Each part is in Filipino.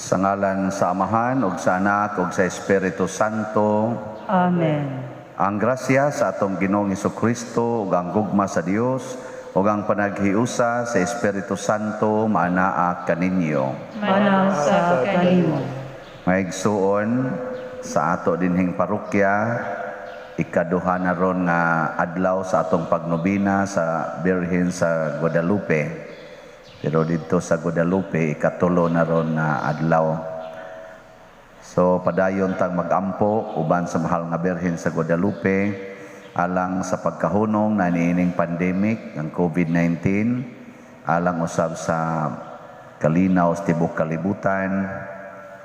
Sa ngalan sa Amahan, ug sa Anak, ug sa Espiritu Santo. Amen. Ang grasya sa atong Ginoong Hesukristo, ug ang gugma sa Dios, ug ang panaghiusa sa Espiritu Santo maanaa kaninyo. Manaw sa kanimo. Maigsuon sa ato dinhing parokya, ikaduha na ron nga adlaw sa atong pagnobina sa Birhen sa Guadalupe. Pero dito sa Guadalupe, ikatulo na ron na adlaw. So padayon tang magampo uban sa mahal nga Birhen sa Guadalupe alang sa pagkahunong na niining pandemic ng COVID-19, alang usab sa kalinaw sa tibok kalibutan,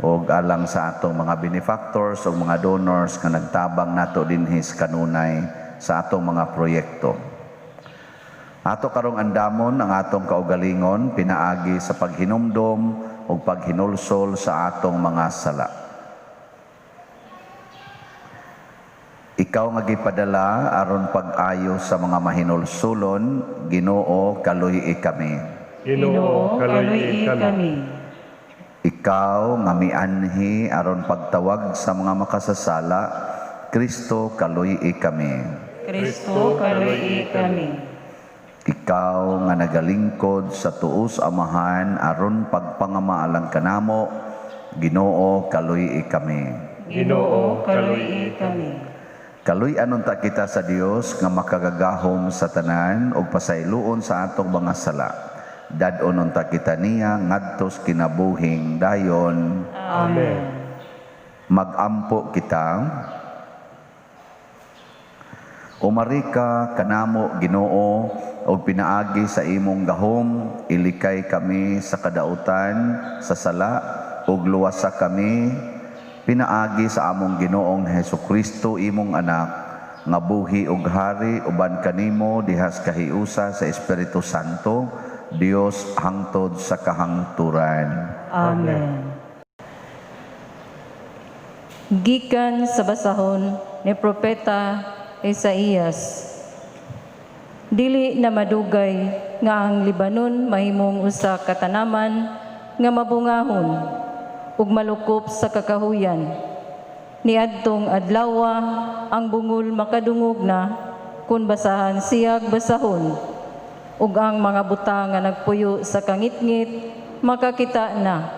o alang sa atong mga benefactors o mga donors nga nagtabang nato dinhis kanunay sa atong mga proyekto. Ato karong andamon ang atong kaugalingon pinaagi sa paghinumdom o paghinulsol sa atong mga sala. Ikaw nga gipadala aron pag-ayo sa mga mahinulsulon, Ginoo kaluy kami. Ginoo, kaluy kami. Ikaw nga mianhi aron pagtawag sa mga makasasala, Kristo kaluy kami. Kristo, kaluy kami. Ikaw nga nagalingkod sa tuos Amahan aron pagpangamaalang kanamo, Ginoo kaluy kami. Ginoo, kaluy kami. Kaluy anon ta kita sa Dios nga makagagahom sa tanan ug pasayloon sa atong mga sala. Dad-onon ta kita niya ngadtos kinabuhing dayon. Amen. Magampo kita. Umari ka kanamo, Ginoo, o pinaagi sa imong gahom, ilikay kami sa kadautan, sa sala, ug luwasa kami, pinaagi sa among Ginoong Hesukristo, imong anak, nga buhi ug hari, uban kanimo, dihas kahiusa sa Espiritu Santo, Dios hangtod sa kahangturan. Amen. Gikan sa basahon ni Propeta Isaías. Dili na madugay nga ang Libanon mahimong usa ka tanaman nga mabungahon ug malukop sa kakahuyan. Niadtong adlawa ang bungol makadungog na kun basahan siyag basahon ug ang mga butang nga nagpuyo sa kangitngit makakita na.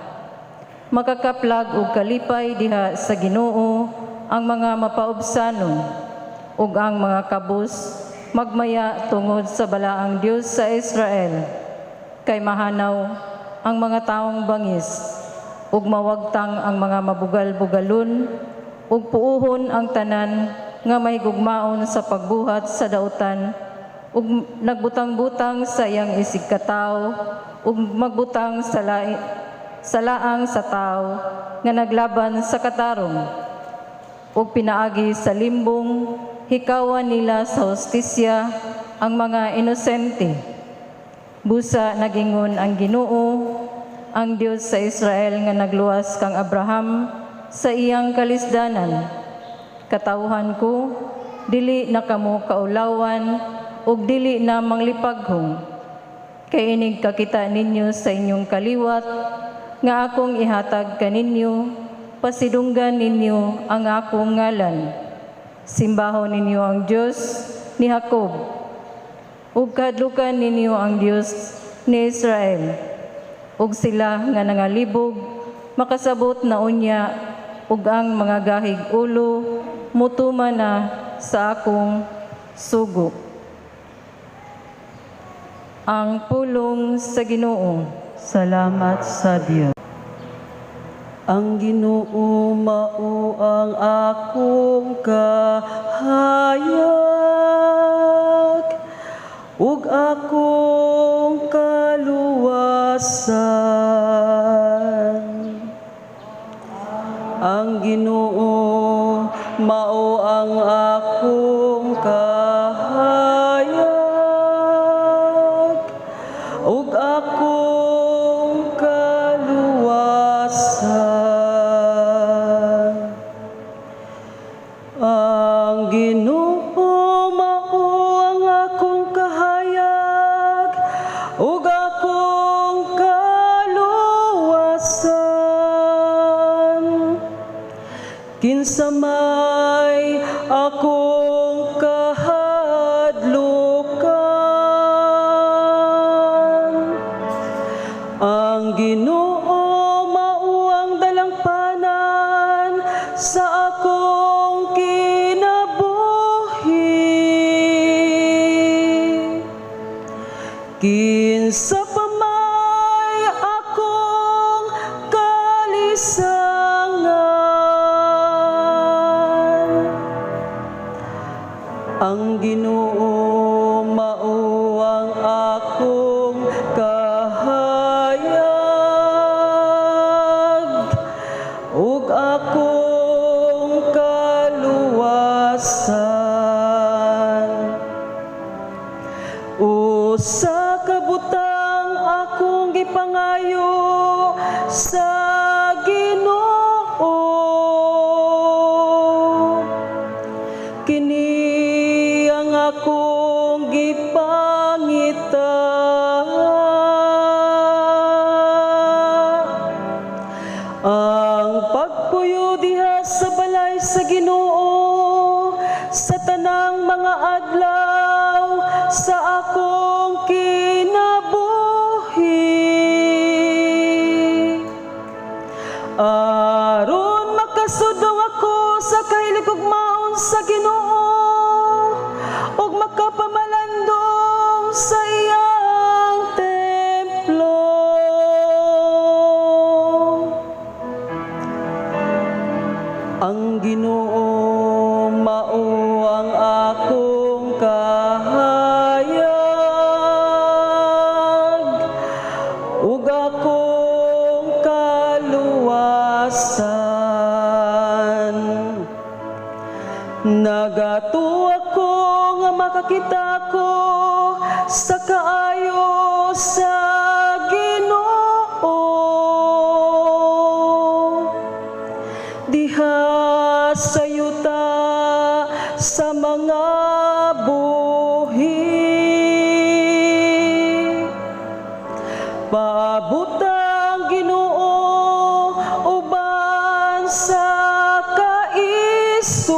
Makakaplag ug kalipay diha sa Ginoo ang mga mapaubsanon ug ang mga kabus magmaya tungod sa balaang Dios sa Israel. Kay mahanaw ang mga taong bangis ug mawagtang ang mga mabugal-bugalon ug puuhon ang tanan nga may gugmaon sa pagbuhat sa dautan ug nagbutang-butang sa iyang isig katawo ug magbutang sa laang sa tao nga naglaban sa katarong ug pinaagi sa limbong hikawan nila sa hustisya ang mga inosente. Busa nagingon ang Ginoo, ang Dios sa Israel nga nagluwas kang Abraham sa iyang kalisdanan. Katawhan ko, dili na kamo kaulawan ug dili na manglipaghong. Kay inig kakita ninyo sa inyong kaliwat nga akong ihatag kaninyo, pasidunggan ninyo ang akong ngalan. Simbahon ninyo ang Diyos ni Jacob, ug kadlukan ninyo ang Diyos ni Israel. Ug sila nga nangalibog, makasabot na unya, ug ang mga gahig ulo, mutuma na sa akong sugo. Ang pulong sa Ginoo. Salamat sa Dios. Ang Ginoo mao ang akong kahayag ug akong kaluwasan. Ang Ginoo mao ang akong kahayag ug akong kaluwasan. Ang Ginoo mao ang akong kahayag ug akong kaluwasan. kinsa may akong kahadlukan. Ang Ginoo mao ang dalangpanan sa akong kinabuhi. Kinsa pa may akong kalisangan, ang Ginoo mao ang akong kahayag ug akong kaluwasan. Usa ka butang akong gipangayo sa Ginoo, kini ang akong gipangita. Ang pagpuyo diha sa balay sa Ginoo sa tanang mga adlaw sa akong kinabuhi, aron makasudong ako sa kahiligugmaon sa Ginoo ug makapamalandong sa iyang templo. Ang Ginoo mao ang akong kahayag ug akong kaluwasan. Nagato ako nga makakita ko sa kaayo sa Ginoo diha sa yuta sa mga buhi. Paabutang Ginoo uban sa kaisog,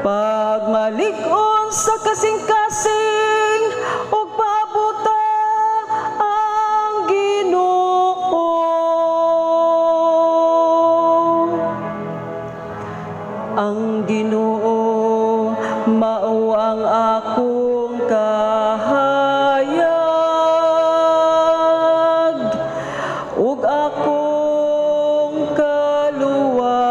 pagmalig-on sa kasing-kasing ug paabuta ang Ginoo. Ang Ginoo mao ang akong kahayag ug akong kaluwasan.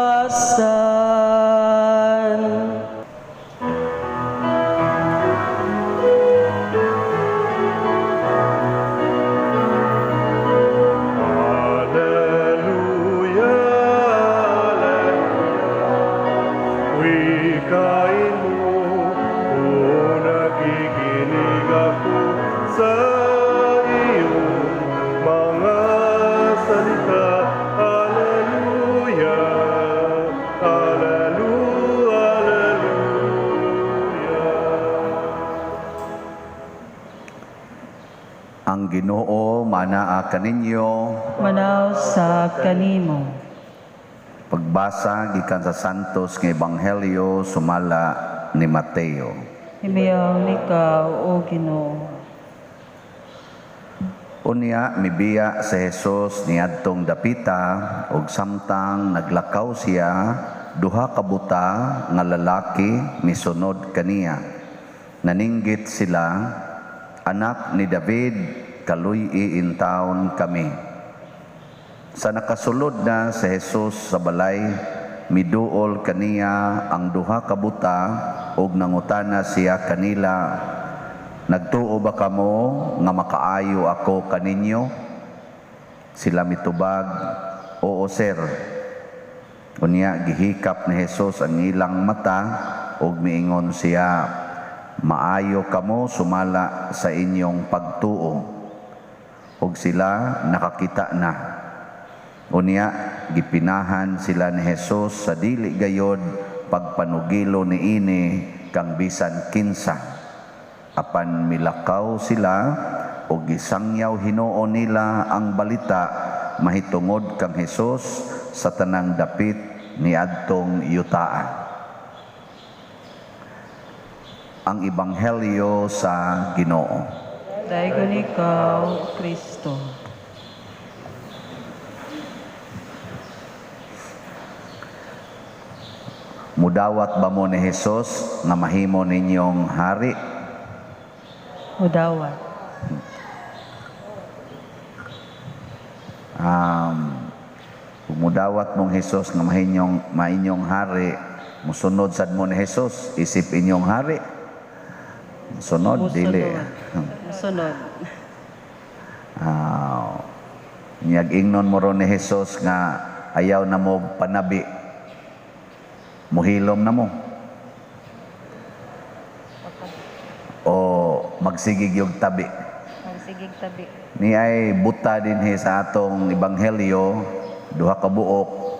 Wikain mo, kung nakikinig ako sa iyong mga salita. Alleluia, alleluia, alleluia. Ang Ginoo manaa kaninyo. Manaw sa kanimo. Pagbasa gikan sa Santos nga Ebanghelyo sumala ni Mateo. Himayaw ikaw, O Ginoo. Unya mibiya sa Jesus niadtong dapita ug samtang naglakaw siya, duha ka buta nga lalaki misunod kaniya. Naninggit sila, "Anak ni David, kaluy-i in taon kami." Sa nakasulod na sa Jesus sa balay, miduol kaniya ang duha ka buta ug nangutana siya kanila, "Nagtuo ba kamo nga makaayo ako kaninyo?" Sila mitubag, "Oo, sir." Unya gihikap ni Jesus ang ilang mata ug miingon siya, "Maayo kamo sumala sa inyong pagtuo." Ug sila nakakita na. Unya gipinahan sila ni Jesus sa dili gayod pagpanugilo niini kang bisan kinsa. Apan milakaw sila o gisangyaw hinuon nila ang balita mahitungod kang Hesus sa tanang dapit ni adtong yutaan. Ang Ebanghelyo sa Ginoo. Daigon ikaw, Kristo. Mudawat ba mo ni Hesus nga mahimo ninyong hari? Mudawat. Mudawat mong Hesus nga mainyong hari, musunod sad mo ni Hesus, isip inyong hari. Musunod, dili. Musunod. Niyag ingnon mo ron ni Hesus nga ayaw na mo panabi. Muhilom na mo. O magsigig yung tabi. Magsigig tabi. Ni ay buta din sa atong Ebanghelyo, duha ka buok.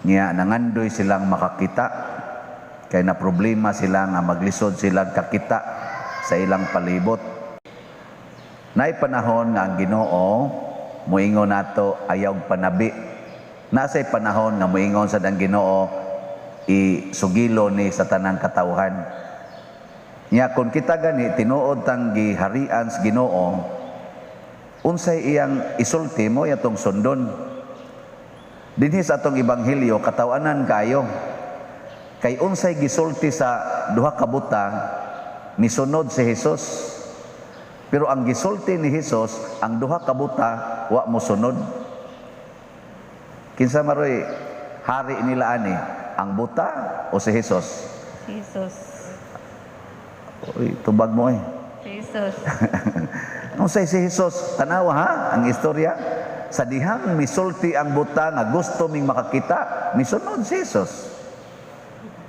Niya nangandoy silang makakita. Kay na problema sila nga maglisod silang kakita sa ilang palibot. Naay panahon nga ang Ginoo muingon nato ayaw panabi. Nasay panahon nga muingon sa dang Ginoo isugilo ni sa tanang katawhan. Nya kung kita gani tinuod tang giharian sa Ginoo, unsay iyang isulti mo yatong sundon. Dinhi sa atong Ebanghelyo katawanan kayo. Kay unsay gisulti sa duha ka buta misunod si Hesus. Pero ang gisulti ni Hesus, ang duha ka buta wa mo sunod. Kinsa maroy hari nila ani? Ang buta o si Hesus? Jesus. Uy, tubag mo eh. Jesus. Unsay si Hesus? Tanawa ha, ang istorya. Sa dihang misulti ang buta nga gusto ming makakita, misunod si Hesus.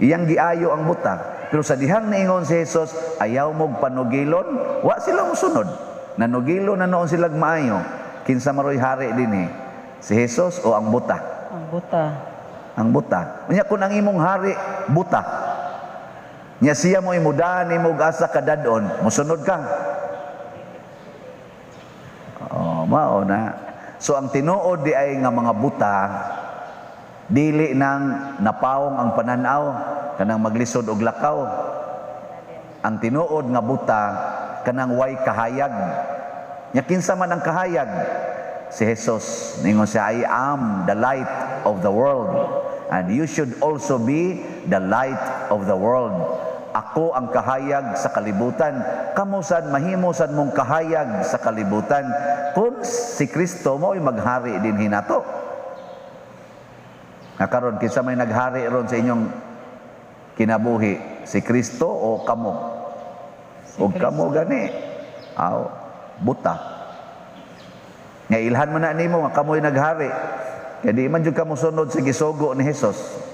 Iyang giayo ang buta. Pero sa dihang niingon si Hesus, ayaw mong panugilon, wa sila musunod. Nanugilon na noon sila maayo. Kinsa maroy hari din eh. Si Hesus o ang buta? Ang buta. Ang buta. Nya kung ang imong hari buta, nya siya mo imudaan imo asa kadadon, musunod ka. Mao na. So ang tinuod di ay nga mga buta dili nang napawong ang pananaw kanang maglisod og lakaw. Ang tinuod nga buta kanang way kahayag. Nya kinsa man ang kahayag? Si Jesus. Ningon siya, I am the light of the world. And you should also be the light of the world. Ako ang kahayag sa kalibutan. Kamo sad mahimo sad mong kahayag sa kalibutan kung si Kristo mo ay maghari din hinato. Karon kinsa may naghari ron sa inyong kinabuhi, si Kristo o kamo? O kamo gani? Buta. Nga ilhan mo na nimo nga kamoy naghari. Kaya di man jud kamo sunod sa gisugo ni Hesus.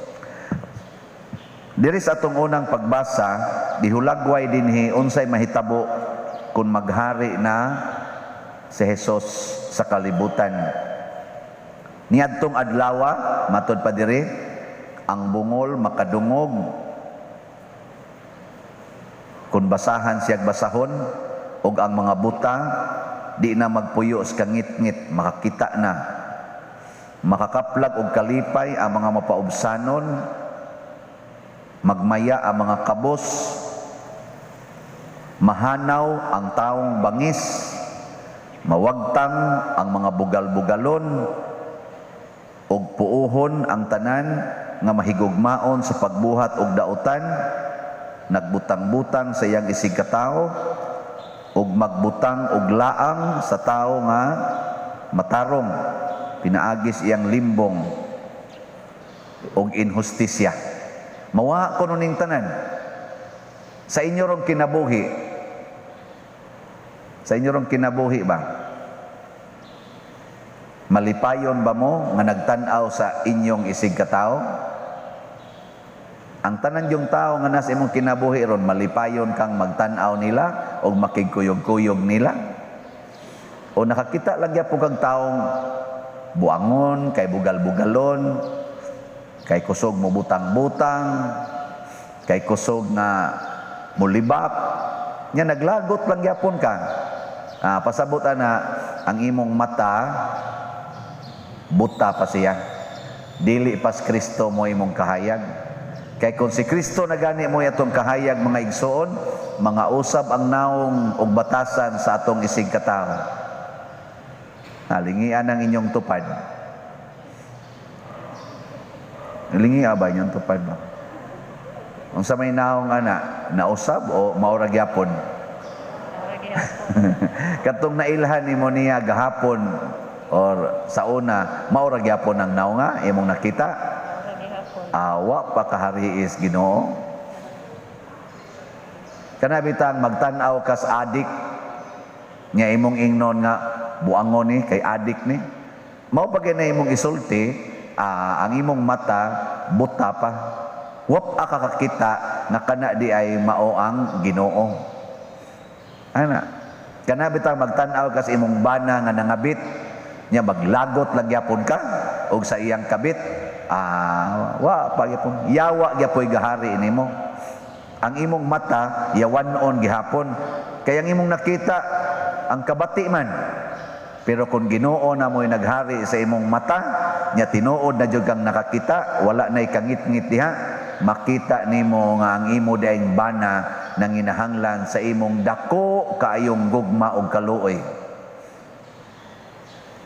Diri sa atong unang pagbasa, dihulagway dinhi unsay mahitabo kung maghari na si Hesus sa kalibutan. Niadtong adlawa, matud pa diri, ang bungol makadungog. Kung basahan siyag basahon, og ang mga buta di na magpuyo sa kangit-ngit, makakita na. Makakaplag og kalipay ang mga mapaubsanon, magmaya ang mga kabos, mahanaw ang taong bangis, mawagtang ang mga bugal-bugalon, ug puuhon ang tanan nga mahigugmaon sa pagbuhat og dautan, nagbutang-butang sa iyang isig katao, ug magbutang og laang sa tao nga matarong, pinaagis iyang limbong og inhustisya. Mawa ko ning tanan sa inyo rong kinabuhi. Sa inyo rong kinabuhi ba? Malipayon ba mo nga nagtan-aw sa inyong isig katao? Ang tanan yung tao nga nasa imong kinabuhi ron, malipayon kang magtan-aw nila o makigkuyog-kuyog nila? O nakakita lang po kang taong buangon, kay bugal-bugalon, kay kusog mo butang-butang, kay kusog na mulibak, nya naglagot lang yapon ka. Pasabot na ang imong mata buta pa siya. Dili pas Kristo mo imong kahayag. Kay kung si Kristo na gani mo atong kahayag mga igsoon, mga usab ang naong og batasan sa atong isig katawo. Lingian ang inyong tupad. Lingian ba inyong tupad ba? Kung sa may naong nausab o maura gyapon? Katong nailhan ni mo niya gahapon or sa una, maura gyapon ang naong nga, imong nakita? Awa pa kahariis Ginoo. Kanabitang magtan-aw kas adik nya imong ingnon nga buangon ni kay adik ni. Mao pa na imong isulti, ang imong mata buta pa. Wap kakakita nga kana di ay mao ang Ginoo. Ana, kanabitang magtan-aw kas imong bana nga nangabit nya maglagot lang gyapon ka og sa iyang kabit. Wa pagyapon yawa gyapoy gahari nimo. Ang imong mata yawanon gihapon kay ang imong nakita ang kabati man. Pero kung Ginoo na mo'y naghari sa imong mata nya tinuod na jud kang nakakita, wala nay kangit-ngit diha, makita nimo nga ang imo daing bana nang inahanglan sa imong dako kaayong gugma og kaluoy.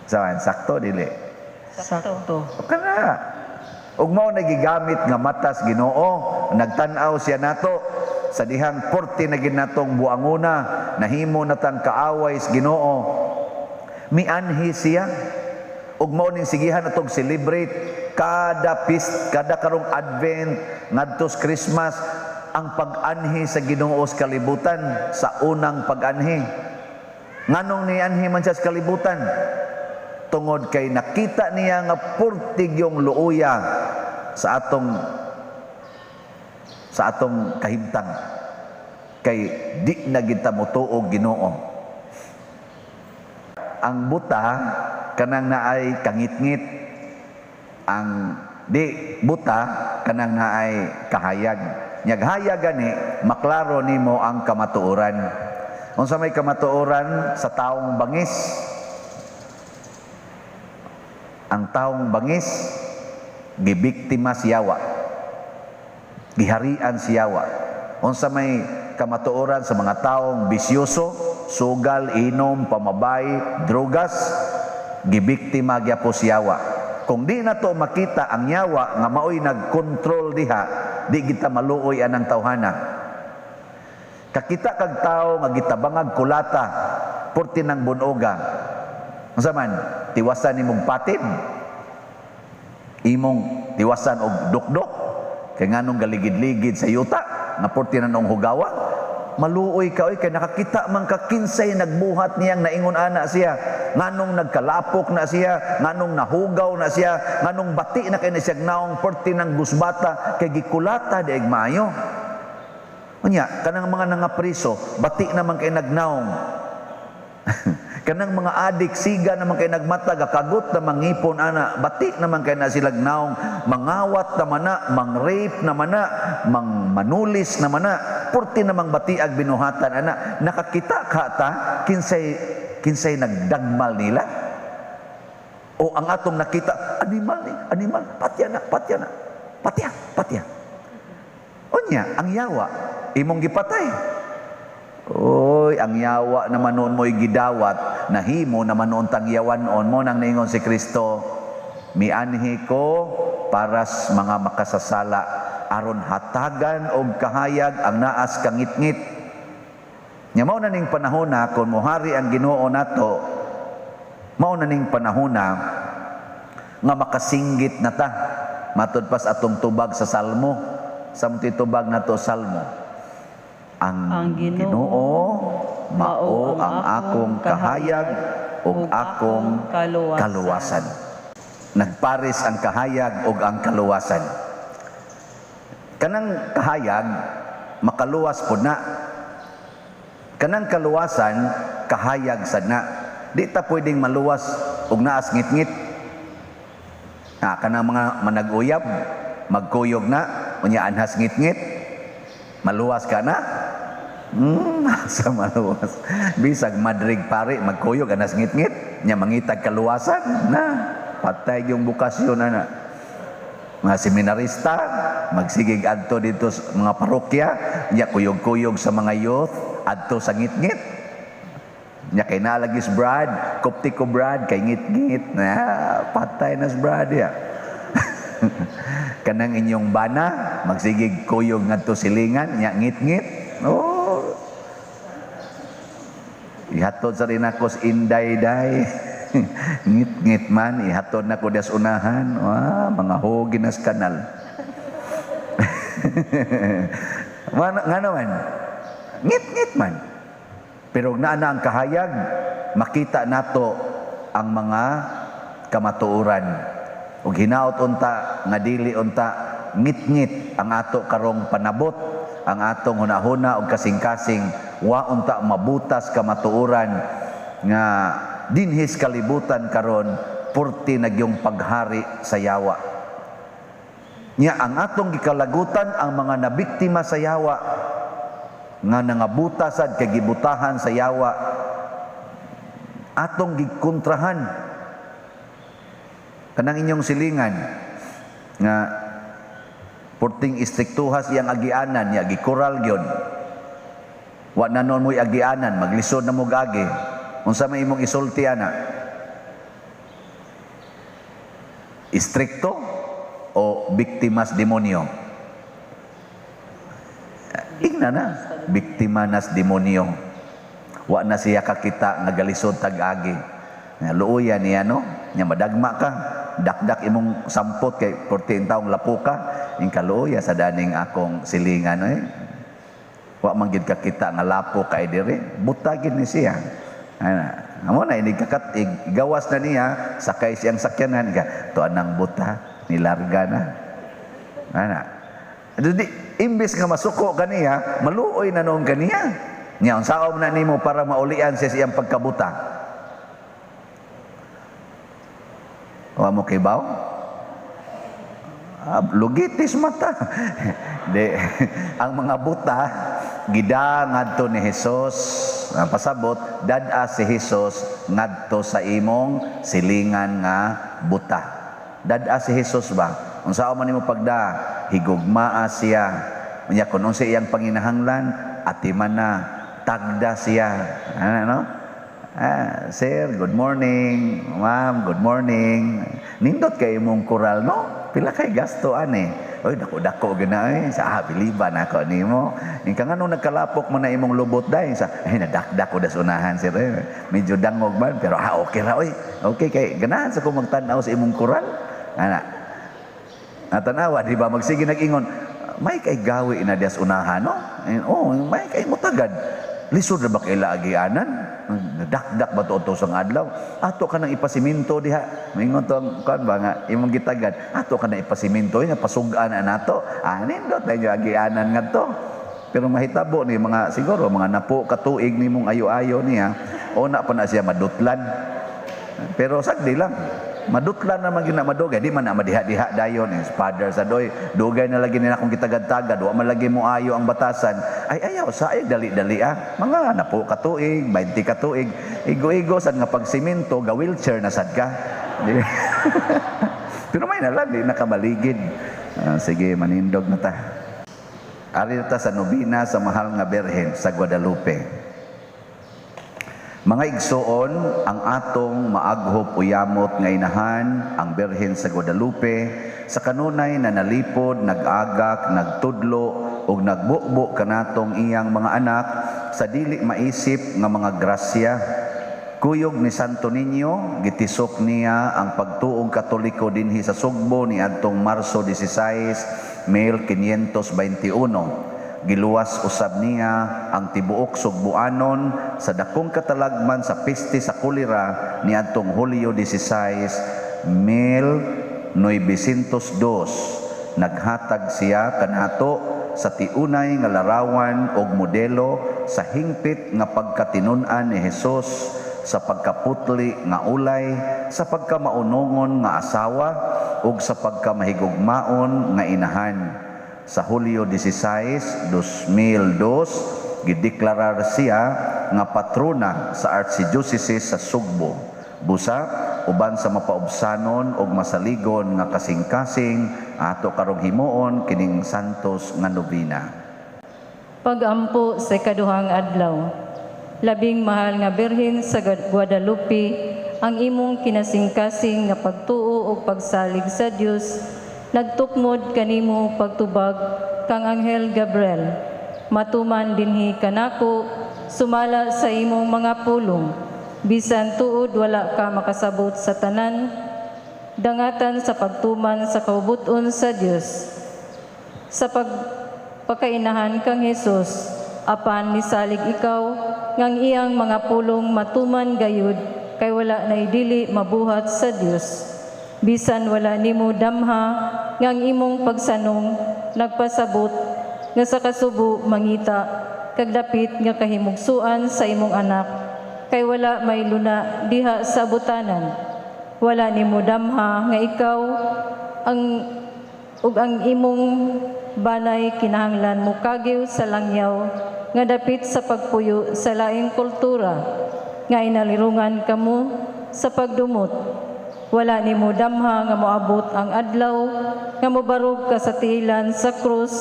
Sawan sakto dili? Sakto. Kana ug mao nagigamit nga matas Ginoo, nagtan-aw siya nato sa dihang porte na ginatong buanguna, nahimo natang kaaway sa Ginoo. Mianhi siya ug mao ning sigihan natong celebrate kada karong Advent ngadtos Christmas ang pag-anhi sa Ginoo sa kalibutan sa unang pag-anhi. Nganong nianhi man siya sa kalibutan? Tungod kay nakita niya nga purtig yung luuya sa atong kahimtang, kay di na kita motuog Ginoo. Ang buta kanang naay kangit-ngit, ang di buta kanang naay kahayag. Nyaghayag gani maklaro nimo ang kamatuoran. Unsa may kamatuoran sa taong bangis? Ang taong bangis, gibiktima siyawa, giharian siyawa. Unsa may kamatuoran sa mga taong bisyoso, sugal, inom, pamabay, drugas, gibiktima gyapon siyawa. Kung di na to makita ang yawa nga maoy nagkontrol diha, di kita maluoy anang tawhana. Kakita kag tao nga gitabangag kulata, porti ng bunoga. Unsa man, tiwasan imong patid, imong tiwasan og dukdok, kay nganong galigid-ligid sa yuta, nga porti na nung hugawa, maluoy ka kay nakakita man ka kinsay nagbuhat niyang naingon ana siya, nganong nagkalapok na siya, nganong nahugaw na siya, nganong bati na kay na siya naong porti ng gusbata, kay gikulata daig maayo. Unya, kanang mga nangapriso, bati naman kay nagnaong. Kanang mga adik siga naman kay nagmatag, kagut na mangipon ana, batik naman kay na sila naong mangawat naman na, mang-rape naman na, mang-manulis naman na, purti namang batiag binuhatan ana. Nakakita ka ta kinsay nagdagmal nila? O ang atong nakita, animal, patya na, patya. Unya, ang yawa, imong gipatay. Oy, ang yawa naman noon mo'y gidawat, nahimo naman noon tang yawanon mo nang naingon si Kristo, mianhi ko para sa mga makasasala, aron hatagan og kahayag ang naas kangit-ngit. Nya mao na ning panahon na kun mohari ang Ginoo nato, mao na ning panahon na nga makasinggit na ta. Matud pas atong tubag sa Salmo, samti tubag nato Salmo. Ang Ginoo mao ang akong kahayag ug akong kaluwasan. Nagpares ang kahayag ug ang kaluwasan. Kanang kahayag makaluwas pud na. Kanang kaluwasan kahayag sad na. Di ta pwedeng maluwas ug naas ngit-ngit. Kanang mga manag-uyab magkuyog na unya anhas ngit-ngit. Maluwas ka na? Sa maluwas. Bisag madrig pare, magkuyog, anas ngit-ngit, nya mangitag kaluwasan na. patay yung bukasyon ana. Mga seminarista magsigig adto dito sa mga parokya, nya kuyog-kuyog sa mga youth adto sa ngit-ngit. Nya kay nalagis Brad, kupti ko Brad kay ngit-ngit na patay na si Brad ya. Kanang inyong bana magsigig kuyog ngadto silingan nya ngit-ngit. Oh. Ihatod sa rin ako sa inday-day. Ngit-ngit man, ihatod na ko das unahan. Mga hogi nas kanal. Nga naman, ngit-ngit man. Pero naana ang kahayag, makita nato ang mga kamatuoran. Ug hinaot unta, nga dili unta, ngit-ngit ang ato karong panabot, ang atong hunahuna o kasing-kasing, wa unta mabutas kamatuoran nga dinhis kalibutan karon purti nagyong paghari sa yawa. Nya ang atong gikalagutan ang mga nabiktima sa yawa nga nangabutasad kay gibutahan sa yawa atong gikontrahan. Kanang inyong silingan nga purting istriktuhas iyang agianan nya gikural gyud. Wa na noon mo'y agianan, maglisod na mo agi. Unsa may imong isulti ana? Istrikto o biktimas demonyo? Ingna na, biktima nas demonyo. Wa na siya kakita nga galisod tag-agi. Nga luuyan niya no, nya madagma ka, dakdak imong sampot kay 14 taong lapo ka, ing kaluya sa daning akong silingan Wa man gid kakita nga lapo kay dire, butagid ni siya. Amo na ini kakat gawas na niya sakay siyang sakyanan ka to anang buta nilarga na jadi imbis nga masuko kaniya maluoy na noon kaniya nya unsaon na nimo para maulian sa siyang pagkabuta wa mo kay baw lugitis mata de ang mga buta gida ngadto ni Hesus pasabot dad-a si Hesus ngadto sa imong silingan nga buta. Dad-a si Hesus ba unsa man nimo pagda higugmaa siya unya kun unsa iyang panginahanglan atiman na tagda siya ano sir good morning ma'am good morning nindot kay imong kural no pila kay gasto ani oy dako-dako gina sa biliban ako nimo ingka ngano nagkalapok man na imong lubot dai sa nadakdak ko das unahan sir medyo dangog man pero okay ra oy okay kay ganahan sa ko magtan-aw sa imong kural ana natanawa di ba magsige nag-ingon may kay gawi na das unahan no may kay mutagad lisod ra ba kay laagianan nadakdak ba to sa adlaw ato ka nang ipasiminto diha mingon to kan ba nga imong gitagad ato ka nang ipasiminto nga pasugan na nato nindot na yung agianan ngadto pero mahitabo ni mga siguro mga napo katuig nimong ayo-ayo niya o na pa na siya madutlan pero sagdi lang madutlan naman gina madugay di man na madiha-diha dayon father sa doy dugay na lagi nila akong gitagad-tagad wa man lagi mo ayo ang batasan ay ayaw sa ay dali-dali mga napo katuig 20 katuig igo-igo sad nga pagsimento ga wheelchair na sad ka pero may nalagi nakamaligid sige manindog na ta ari ta sa nobina sa mahal nga Birhen sa Guadalupe. Mga igsoon, ang atong maaghop uyamot nga inahan, ang Birhen sa Guadalupe, sa kanunay na nalipod, nag-agak, nagtudlo, o nagbukbo kanatong iyang mga anak, sa dili maisip nga mga grasya. Kuyog ni Santo Niño, gitisok niya ang pagtuong Katoliko dinhi sa Sugbo ni adtong Marso 16, 1521. Giluwas usab niya ang tibuok Sugbuanon sa dakong katalagman sa piste sa kolera ni adtong Hulyo 16, 1902. Naghatag siya kanato sa tiunay nga larawan og modelo sa hingpit nga pagkatinun-an ni Hesus sa pagkaputli nga ulay, sa pagkamaunongon nga asawa ug sa pagkamahigugmaon nga inahan. Sa Hulyo 16, 2002, gideklarar siya nga patrona sa Archdiocese sa Sugbo. Busa, uban sa mapaubsanon ug masaligon nga kasing-kasing ato karong himuon kining santos nga nobina. Pagampo sa ikaduhang adlaw. Labing mahal nga Birhen sa Guadalupe, ang imong kinasing-kasing nga pagtuo ug pagsalig sa Dios nagtukmod kanimo pagtubag kang Anghel Gabriel. Matuman dinhi kanako sumala sa imong mga pulong, bisan tuod wala ka makasabot sa tanan, dangatan sa pagtuman sa kaubuton sa Dios. Sa pagpakainahan kang Hesus, apan misalig ikaw ngang iyang mga pulong matuman gayud kay wala na dili mabuhat sa Dios. Bisan wala nimo damha ngang imong pagsanong nagpasabot nga sa kasubo mangita kag dapit nga kahimugsuan sa imong anak kay wala may luna diha sa butanan. Wala nimo damha nga ikaw ang imong banay kinahanglan mo kagiw sa langyaw nga dapit sa pagpuyo sa laing kultura nga inalirungan kamo sa pagdumot. Wala nimo damha nga moabot ang adlaw nga mobarog ka sa tiilan sa krus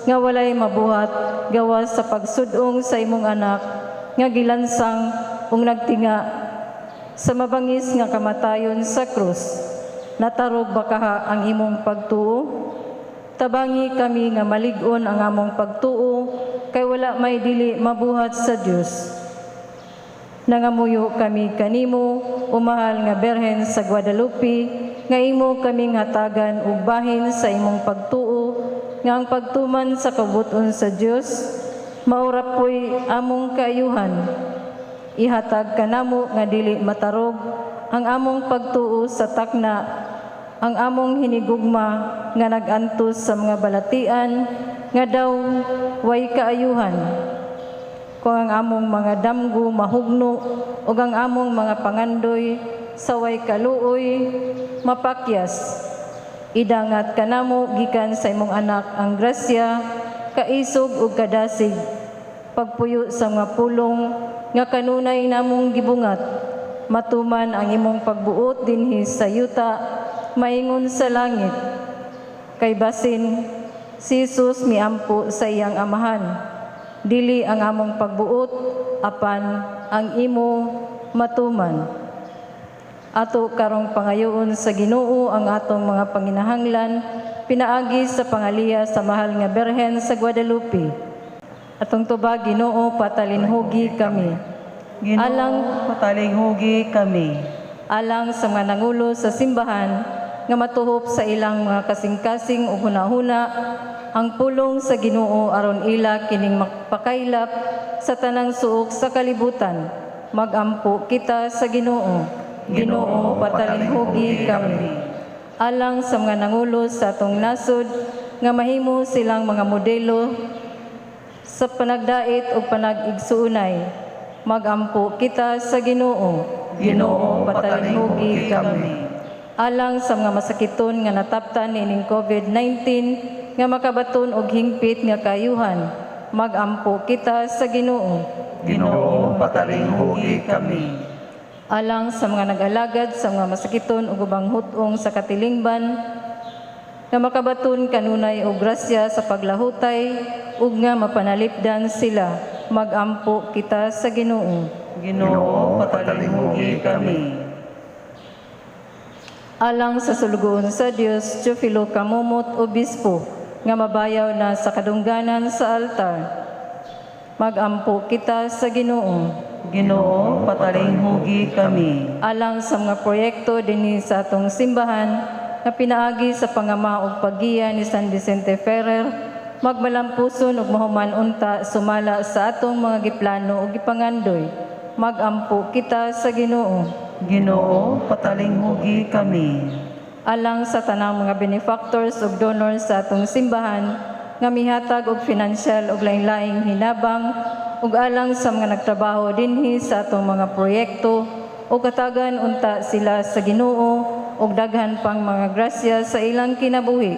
nga walay mabuhat gawas sa pagsudong sa imong anak nga gilansang ug nagtinga sa mabangis nga kamatayon sa krus. Natarog ba kaha ang imong pagtuo? Tabangi kami nga malig-on ang among pagtuo kay wala may dili mabuhat sa Dios. Nangamuyo kami kanimo, o mahal nga Birhen sa Guadalupe, nga imo kaming hatagan ug bahin sa imong pagtuo, nga ang pagtuman sa kabuton sa Dios maura po'y among kaayuhan. Ihatag kanamo nga dili matarog ang among pagtuo sa takna, ang among hinigugma nga nagantos sa mga balatian nga daw way kaayuhan. Kung ang among mga damgo mahugno o ang among mga pangandoy saway kaluoy mapakyas, idangat kanamo gikan sa imong anak ang grasya, kaisog ug kadasig, pagpuyo sa mga pulong nga kanunay namong gibungat, matuman ang imong pagbuot dinhi sa yuta maingon sa langit. Kay basin si Jesus miampo sa iyang amahan, dili ang among pagbuot, apan ang imo matuman. Ato karong pangayoon sa Ginoo ang atong mga panginahanglan, pinaagi sa pangaliya sa mahal nga Birhen sa Guadalupe. Atong tubag, Ginoo, patalinhugi kami. Ginoo, patalinghugi kami. Alang sa mga nangulo sa simbahan, nga matuhop sa ilang mga kasing-kasing o hunahuna, ang pulong sa Ginoo aron ila kining magpakaylap sa tanang suok sa kalibutan. Magampo kita sa Ginoo. Ginoo, patalinhugi kami. Alang sa mga nangulo sa atong nasod, nga mahimo silang mga modelo sa panagdait o panag-igsuunay. Magampo kita sa Ginoo. Ginoo, patalinhugi kami. Alang sa mga masakiton nga nataptan ining COVID-19, nga makabaton og hingpit nga kayuhan, magampo kita sa Ginoo. Ginoo, patalinghugi kami. Alang sa mga nag-alagad sa mga masakiton ug ubang hutong sa katilingban, nga makabaton kanunay og grasya sa paglahutay ug nga mapanalipdan sila, magampo kita sa Ginoo. Ginoo, patalinghugi kami. Alang sa sulugoon sa Dios, Teofilo Kamumot, Obispo, nga mabayaw na sa kadungganan sa altar, magampo kita sa Ginoo. Ginoo, patalinghugi kami. Alang sa mga proyekto dinhi sa atong simbahan, nga pinaagi sa pangama ug paggiya ni San Vicente Ferrer, magmalampuson ug mahuman unta sumala sa atong mga giplano ug gipangandoy, magampo kita sa Ginoo. Ginoo, patalinghugi kami. Alang sa tanang mga benefactors ug donors sa atong simbahan, nga mihatag og financial ug lain-laing hinabang, ug alang sa mga nagtrabaho dinhi sa atong mga proyekto, ug katagan unta sila sa Ginoo, ug daghan pang mga grasya sa ilang kinabuhi.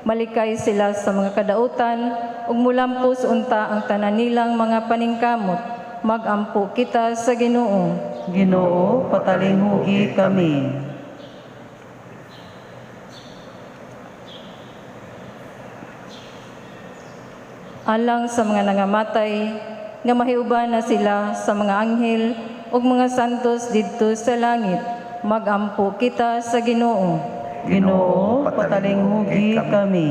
Malikay sila sa mga kadautan, ug mulampos unta ang tanan nilang mga paningkamot, magampo kita sa Ginoo. Ginoo, patalinghugi kami. Alang sa mga nangamatay, nga mahiuban na sila sa mga anghel ug mga santos didto sa langit, magampo kita sa Ginoo. Ginoo, patalinghugi kami.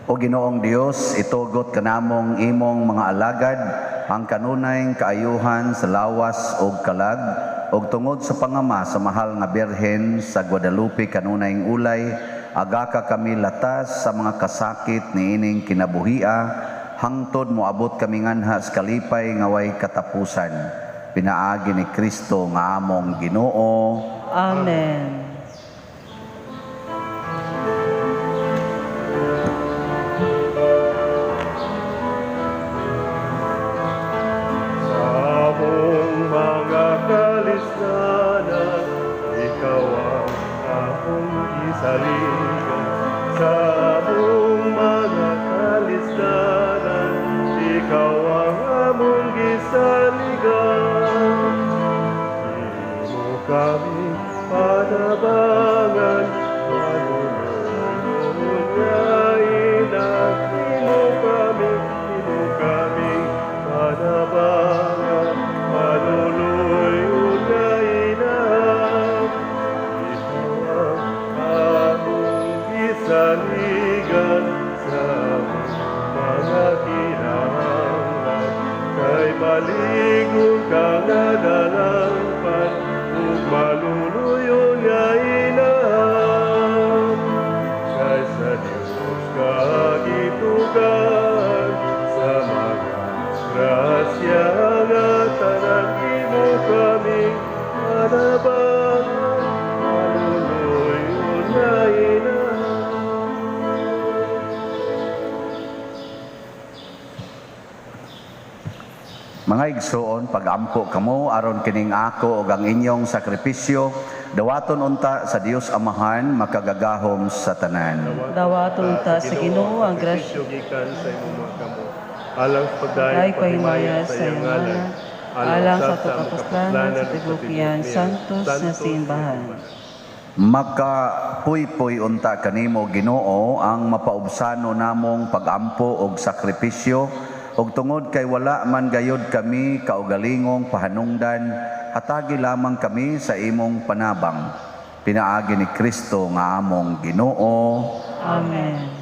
O Ginoong Dios, itugot kanamong imong mga alagad ang kanunay kaayuhan sa lawas ug kalag ug tungod sa pangama sa mahal nga Birhen sa Guadalupe kanunay ulay, aga ka kami latas sa mga kasakit niining kinabuhia, hangtod moabot kami nganha sa kalipay nga way katapusan. Pinaagi ni Kristo nga among Ginoo. Amen. Among mga kalisdanan, ikaw ang akong isaligan. Sa among mga kalisdanan, ikaw ang among isaligan. Imo kami panabangan, manunod kainan. Imo kami panabangan, manunod kainan. Ikaw ang among isaligan sa mga kinahanglan. Kay maligong ka nga dalampan, ug maluluyon nga inahan. Kay sa Dios ka gitugan, sa mga grasya nga tanan. Imo kami panabangan, maluluyon nga inahan. Mga igsoon, pagampo kamo aron kining ako ug ang inyong sakripisyo, dawaton unta sa Dios Amahan makagagahom sa tanan. Dawaton ta sa Ginoo ang grasya. gikan sa imong mga kamot. Alang sa pagdayon Ay pahimaya sa iyong ngalan. Alang sa tukapuslanan sa tibukian, santos na simbahan. Makapuypoy unta kanimo Ginoo ang mapaubsano namong pagampo ug sakripisyo, ug tungod kay wala man gayud kami kaugalingong pahanungdan, hatagi lamang kami sa imong panabang. Pinaagi ni Kristo nga among Ginoo. Amen.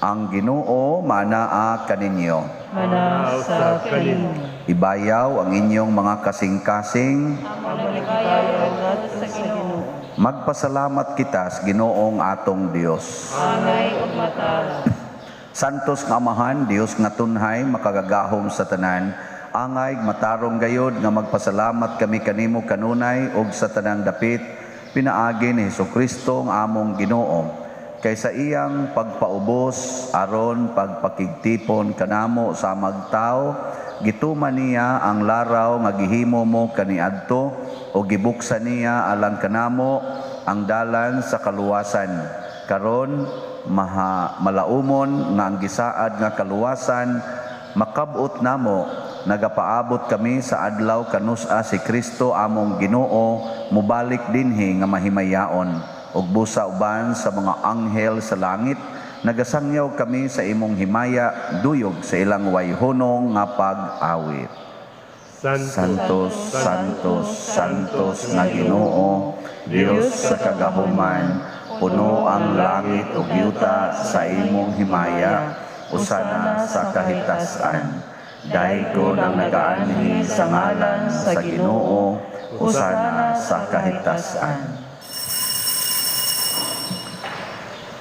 Ang Ginoo manaa kaninyo. Manaw sa kanimo. Ibayaw ang inyong mga kasing-kasing. Pagaligayaw nato sa Ginoo. Magpasalamat kita sa Ginoong atong Dios. Angay ug matala. Santos nga Amahan, Dios nga tunhay makagagahom sa tanan, angay matarong gayod nga magpasalamat kami kanimo kanunay ug sa tanang dapit pinaagi ni Hesukristo nga among Ginoo. Kaysa iyang pagpaubos aron pagpakigtipon kanamo sa magtao, gituman niya ang laraw nga gihimo mo kaniadto o gibuksan niya alang kanamo ang dalan sa kaluwasan. Karon malaumon nga ang gisaad nga kaluwasan makabot namo, nagapaabot kami sa adlaw kanusa si Kristo among Ginoo mubalik dinhi nga mahimayaon ug busa uban sa mga anghel sa langit. Nagasangyaw kami sa imong himaya duyog sa ilang wayhunong nga pag-awit. Santos, Santos, Santos nga Ginoo, Dios sa kagahuman, puno ang langit ug yuta sa imong himaya, usana sa kahitasan. Daygon ang nagaanhi sa ngalan sa Ginoo, usana sa kahitasan.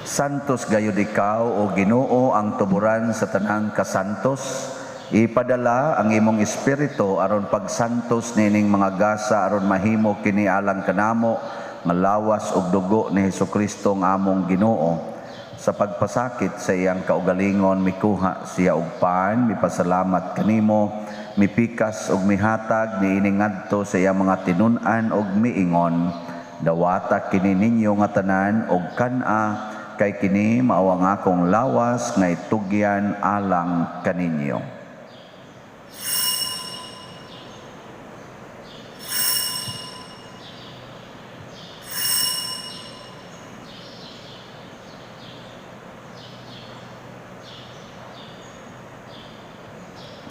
Santos gayud ikaw o Ginoo ang tuburan sa tanang kasantos. Ipadala ang imong espiritu aron pagsantos nining mga gasa aron mahimo kini alang kanamo nga lawas ug dugo ni Hesukristo nga among Ginoo. Sa pagpasakit sa iyang kaugalingon mikuha siya og paan, mipasalamat kanimo, mipikas ug mihatag niining ngadto sa iyang mga tinun-an ug miingon, dawata kini ninyo nga tanan og kan-a, kay kini mao ang akong lawas nga itugyan alang kaninyo.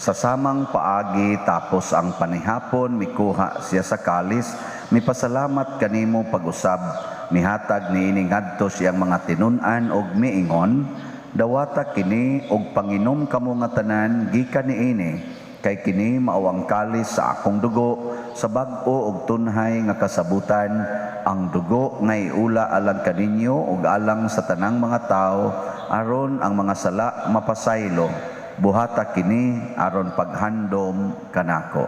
Sa samang paagi tapos ang panihapon mikuha siya sa kalis, mipasalamat kanimo pag-usab, mihatag niining ngadto siyang mga tinun-an og miingon, dawata kini og panginom kamo nga tanan gikan niini, kay kini mao ang kalis sa akong dugo, sa bag-o og tunhay nga kasabutan, ang dugo nga iula alang kaninyo ug alang sa tanang mga tao, aron ang mga sala mapasaylo. Buhata kini aron paghandom kanako.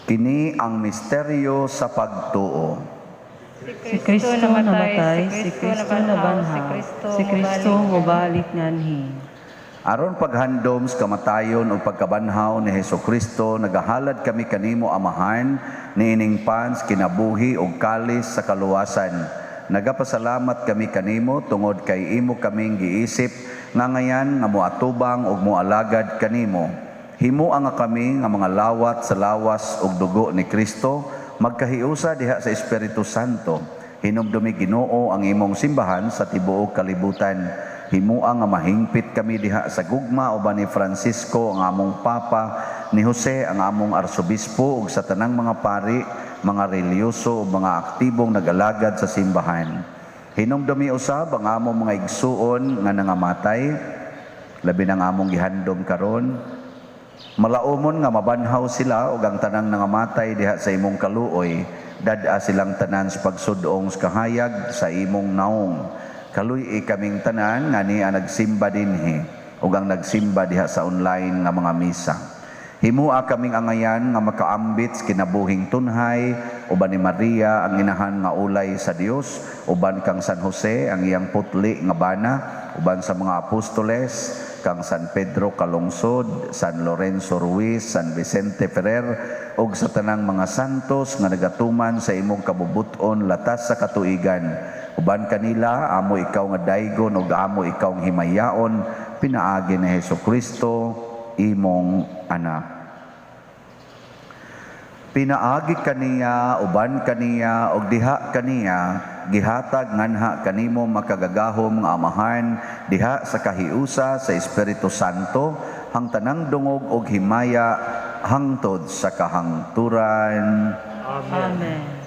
Kini ang misteryo sa pagtuo. Si Kristo namatay, si Kristo nabanhaw, si Kristo mubalik nganhi. Aron paghandom sa kamatayon o pagkabanhaw ni Hesukristo, nagahalad kami kanimo amahan, niining pans, kinabuhi o kalis sa kaluwasan. Nagapasalamat kami kanimo tungod kay imo kaming giisip, nga ngayan nga moatubang o moalagad kanimo. Himuang nga kami nga mga lawat sa lawas og dugo ni Kristo, magkahiusa diha sa Espiritu Santo. Hinumdumi Ginoo ang imong simbahan sa tibuok kalibutan. Himuang nga mahingpit kami diha sa gugma uban ni Francisco ang among Papa, ni Jose ang among Arsobispo ug sa tanang mga pari, mga reliyoso ug mga aktibong nag-alagad sa simbahan. Hinumdumi usab ang among mga igsuon nga nangamatay, labi ng among gihandom karon. Malaumon nga mabanhaw sila ug ang tanang nangamatay diha sa imong kaluoy, dad-a silang tanan sa pagsudong sa kahayag sa imong naong. Kaluy kaming tanan nga niya nagsimba dinhi ug ang nagsimba diha sa online nga mga misa. Himua kaming angayan nga makaambit sa kinabuhing tunhay, uban ni Maria ang inahan nga ulay sa Dios, uban kang San Jose ang iyang putli nga bana, uban sa mga apostoles, kang San Pedro Calungsod, San Lorenzo Ruiz, San Vicente Ferrer, ug sa tanang mga santos nga nagatuman sa imong kabubuton latas sa katuigan. Uban kanila, amo ikaw nga daygon ug amo ikaw nga himayaon, pinaagi ni Hesukristo, imong anak. Pinaagi kaniya, uban kaniya, ug diha kaniya, gihatag nganha kanimo makagagahom nga amahan, diha sa kahiusa sa Espiritu Santo, hang tanang dungog ug himaya, hangtod sa kahangturan. Amen.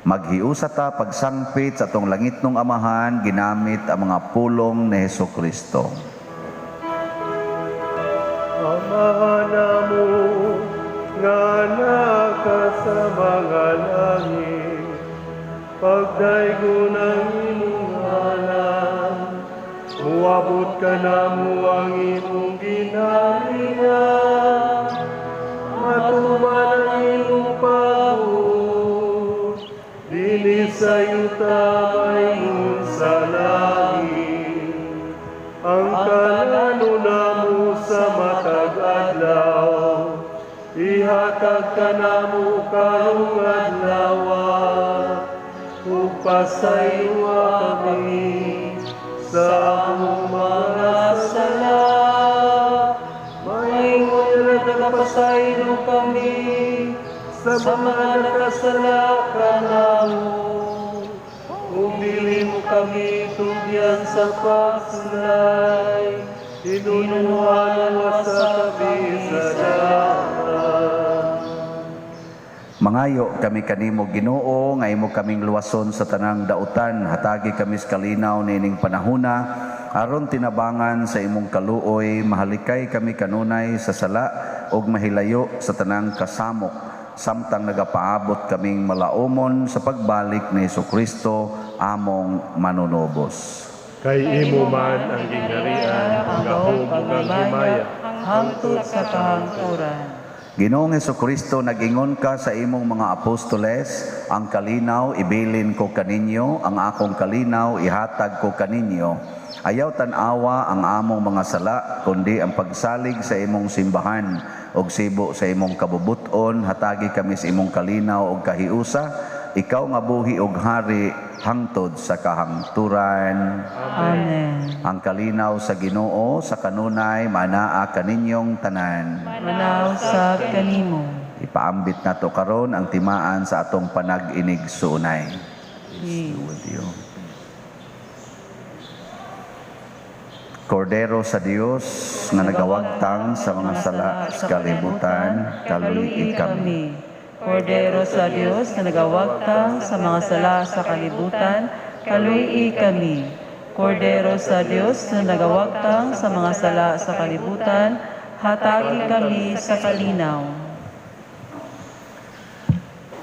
Maghiusa ta pagsangpit sa atong langitnong amahan, ginamit ang mga pulong ni Hesukristo. Ama namo nga naka sa mga langit, pagdaygon ang imong ngalan, muabot ka namo ang imong ginaharian, matuman ang imong pagod, dili sa yuta mayroon sa langit, ang kalano namo sa matag adlaw, ihatag ka namo karong adlaw, ug pasaywa kami sa among mga sala, maingon na nagapasaylo kami sa mga nakasala kanamo, ug dili mo kami tugyan sa pagsulay, inunuan sa kabisadan. Mangayo kami kanimo Ginoo nga imo kaming luwason sa tanang dautan, hatagi kami sa kalinaw nining panahona, aron tinabangan sa imong kaluoy, mahalikay kami kanunay sa sala ug mahilayo sa tanang kasamok, samtang nagapaabot kaming malaumon sa pagbalik ni Hesukristo among manunubos. Kay imo man ang gingharian, ang gahom ug ang himaya, hangtod sa kahangturan. Ginoong Hesukristo, nag-ingon ka sa imong mga apostoles, ang kalinaw ibilin ko kaninyo, ang akong kalinaw ihatag ko kaninyo. Ayaw tanawa ang among mga sala, kundi ang pagsalig sa imong simbahan, og sibo sa imong kabubuton, hatagi kami sa imong kalinaw og kahiusa, ikaw nga buhi og hari hangtod sa kahangturan. Amen. Ang kalinaw sa Ginoo sa kanunay manaa kaninyong tanan. Manaw sa kanimo. Ipaambit nato karon ang timaan sa atong panag-inig suunay. Kordero sa Dios nga nagawagtang sa mga sala sa kalibutan, kaluy kami. Kordero sa Diyos na nagawagtang sa mga sala sa kalibutan, kaluy kami. Kordero sa Diyos na nagawagtang sa mga sala sa kalibutan, hatagi kami sa kalinaw.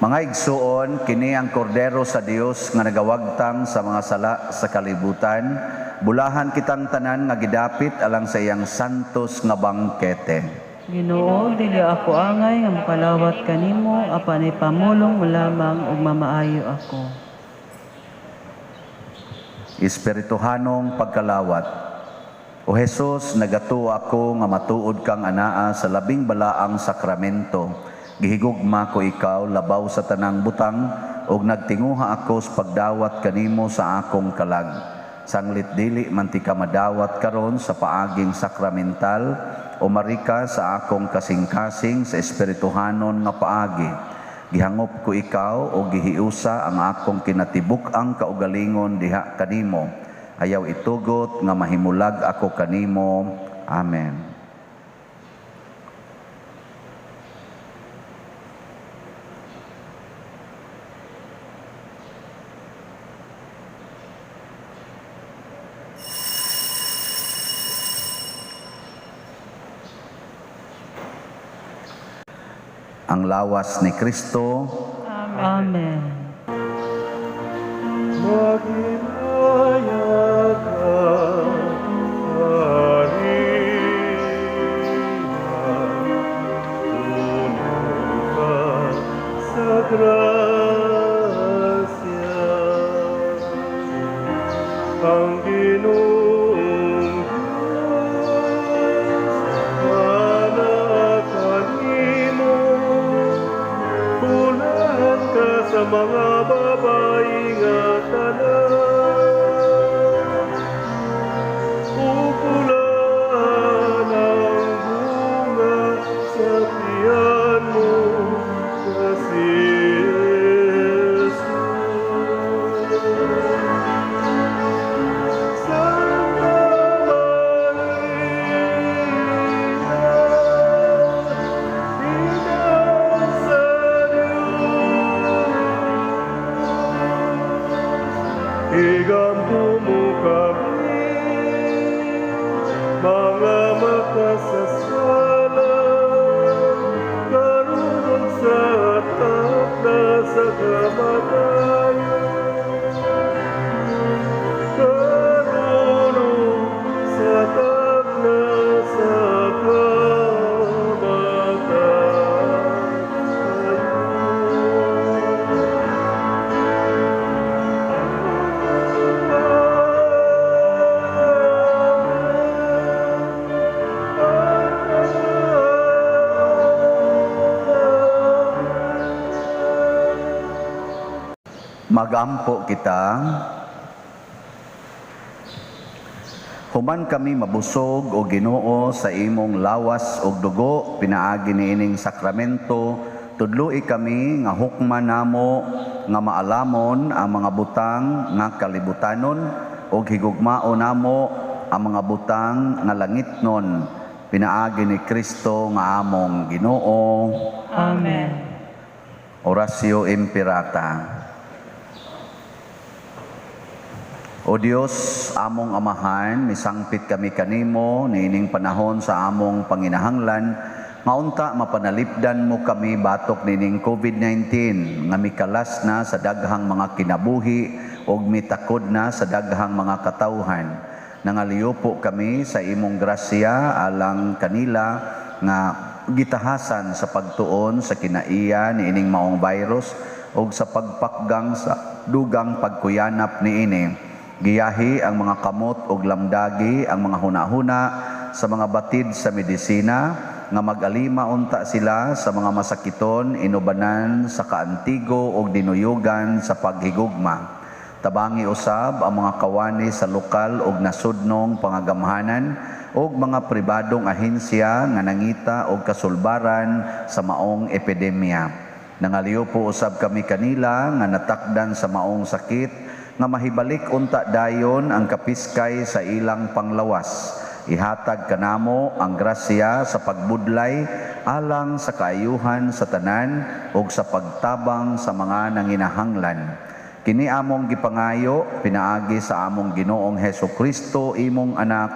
Mga igsuon, kini ang kordero sa Dios nga nagawagtang sa mga sala sa kalibutan, bulahan kitang tanan nga gidapit alang sa iyang santos nga bangkete. Ginoo, dili ako angay nga makalawat kanimo, apan ipamulong mo lamang ug mamaayo ako. Espirituhanong pagkalawat. O Jesus, nagatuo ako nga matuod kang anaa sa labing balaang sakramento. Gihigugma ko ikaw labaw sa tanang butang ug nagtinguha ako sa pagdawat kanimo sa akong kalag. Sanglit dili man ti ka madawat karon sa paaging sakramental o marika sa akong kasing-kasing sa espirituhanon nga paagi. Gihangop ko ikaw o gihiusa ang akong kinatibuk-ang kaugalingon diha kanimo. Ayaw itugot nga mahimulag ako kanimo. Amen. Ang lawas ni Kristo. Amen. Maginaya ka, tunong ka sa grasya. Ang Ginoong Diyos, anak kanimo, ulan ka sa mga babae nga tanan. Upulan ang bunga sa tiyan mo na si Jesus. Santa Maria, Ina sa Diyos, igampo mo kami, mga makasasala, karunong sa atap na sa kamatayan. Karunong sa atap na sa Magampo kita. Human kami mabusog o Ginoo sa imong lawas o dugo, pinaagi niining sakramento, tudloi kami nga hukman namo nga maalamon ang mga butang nga kalibutanon o higugmao namo ang mga butang nga langitnon, pinaagi ni Kristo nga among Ginoo. Amen. Orasio Imperata. O Dios, among amahan, misangpit kami kanimo niining panahon sa among panginahanglan, nga unta mapanalipdan mo kami batok nining COVID-19 nga mikalas na sa daghang mga kinabuhi ug mitakod na sa daghang mga katawhan. Nangaliupo kami sa imong grasya alang kanila nga gitahasan sa pagtuon sa kinaiya niining maong virus ug sa pagpakgang sa dugang pagkuyanap niini. Giyahi ang mga kamot ug lamdagi ang mga hunahuna sa mga batid sa medisina nga mag-alima unta sila sa mga masakiton, inubanan sa kaantigo ug dinuyugan sa paghigugma. Tabangi usab ang mga kawani sa lokal ug nasudnong pangagamhanan ug mga pribadong ahensya nga nangita og kasulbaran sa maong epidemya. Nangaliw po usab kami kanila nga natakdan sa maong sakit nga mahibalik unta dayon ang kapiskay sa ilang panglawas. Ihatag kanamo ang grasya sa pagbudlay alang sa kaayuhan sa tanan ug sa pagtabang sa mga nanginahanglan. Kini among gipangayo pinaagi sa among Ginoong Hesukristo imong anak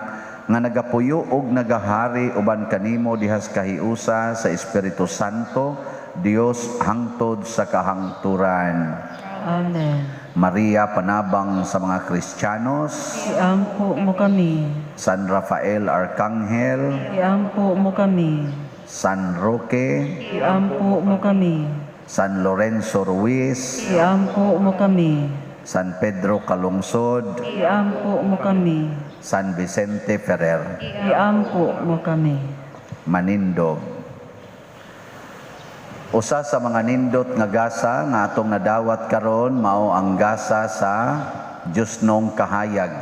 nga nagapuyo ug nagahari uban kanimo dihas kahiusa sa Espiritu Santo, Dios hangtod sa kahangturan. Amen. Maria panabang sa mga Kristiyanos, Iampo mo kami. San Rafael Arcangel, Iampo mo kami. San Roque, Iampo mo kami. San Lorenzo Ruiz, Iampo mo kami. San Pedro Calungsod, Iampo mo kami. San Vicente Ferrer, Iampo mo kami. Manindog. Usa sa mga nindot nga gasa nga atong nadawat karon mao ang gasa sa Diosnong kahayag,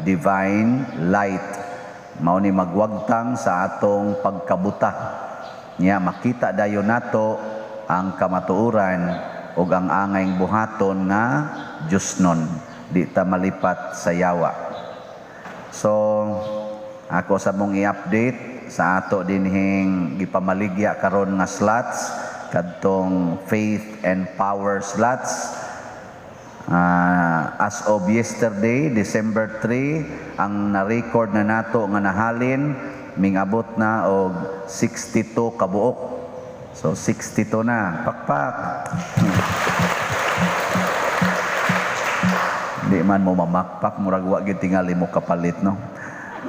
divine light. Mao ni magwagtang sa atong pagkabuta. Nya makita dayon nato ang kamatuoran ug ang angayng buhaton nga Diosnon, di ta malipat sa yawa. So ako sa mong i-update sa ato dinhing gipamaligya karon nga slots kadtong faith and power slots. As of yesterday, December 3, ang na-record na nato nga nahalin mingabot na og 62 kabuok. So 62 na, pakpak. Di man mo mamakpak, murag wa gyud tingali mo kapalit, no?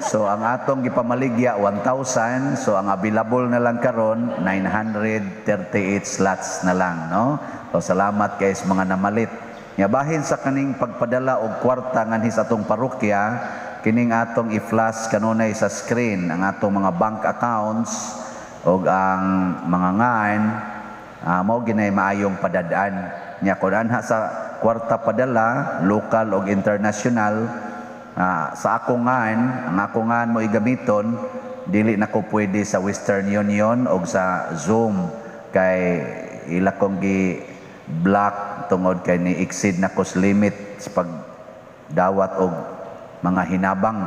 So ang atong gipamaligya 1,000, so ang available na lang karon 938 slots na lang, no? So salamat guys mga namalit. Nya bahin sa kaning pagpadala og kwarta nganhi sa atong parokya, kining atong i-flash kanunay sa screen ang atong mga bank accounts og ang mga ngan mao ginay maayong padadaan. Nya kun anha sa kwarta padala, lokal og international, sa akong ngan, ang akong ngan mo igamiton, dili na ko pwede sa Western Union o sa Zoom kay ila kong gi-block tungod kay ni-exceed na ko limit sa pagdawat og mga hinabang.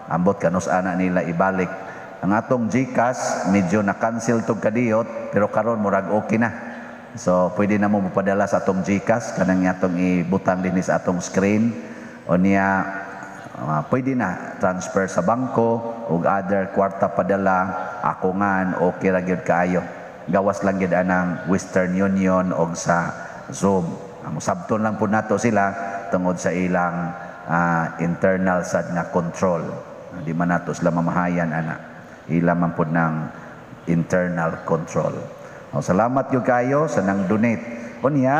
Ambot kanus ana nila ibalik. Ang atong GCash medyo na-cancel tog kadiyot pero karon murag okay na. So pwede na mo mupadala sa atong GCash kanang atong ibutang dinhi sa atong screen o niya. Pwede na transfer sa bangko ug other kwarta padala ako ngan okay ra gyud kaayo. Gawas lang gyud anang Western Union og sa Zoom. Sabton lang pud nato sila tungod sa ilang internal sad nga control. Di man nato sila mamahayan ana. Ila man pud ng internal control. Salamat gyud kayo sa nang donate. Unya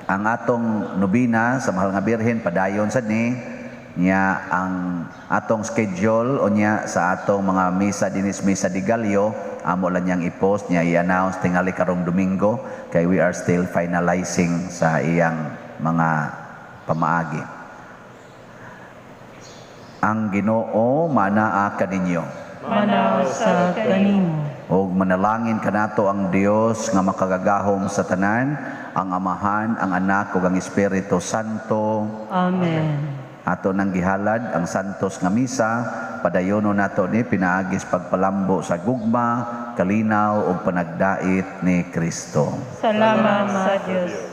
ang atong nobina sa Mahal nga Birhen padayon sad ni nya ang atong schedule o nya sa atong mga misa dinis misa di Gallo amo lang yang i-post nya i-announce tingali karong Domingo kay we are still finalizing sa iyang mga pamaagi. Ang Ginoo manaa kaninyo. Manaw sa kanimo. Og manalangin kanato ang Dios nga makagagahom sa tanan, ang Amahan, ang Anak ug ang Espiritu Santo. Amen. Ato nang gihalad ang santos nga misa, padayono nato ni pinaagis pagpalambo sa gugma, kalinaw ug panagdait ni Kristo. Salamat sa Dios.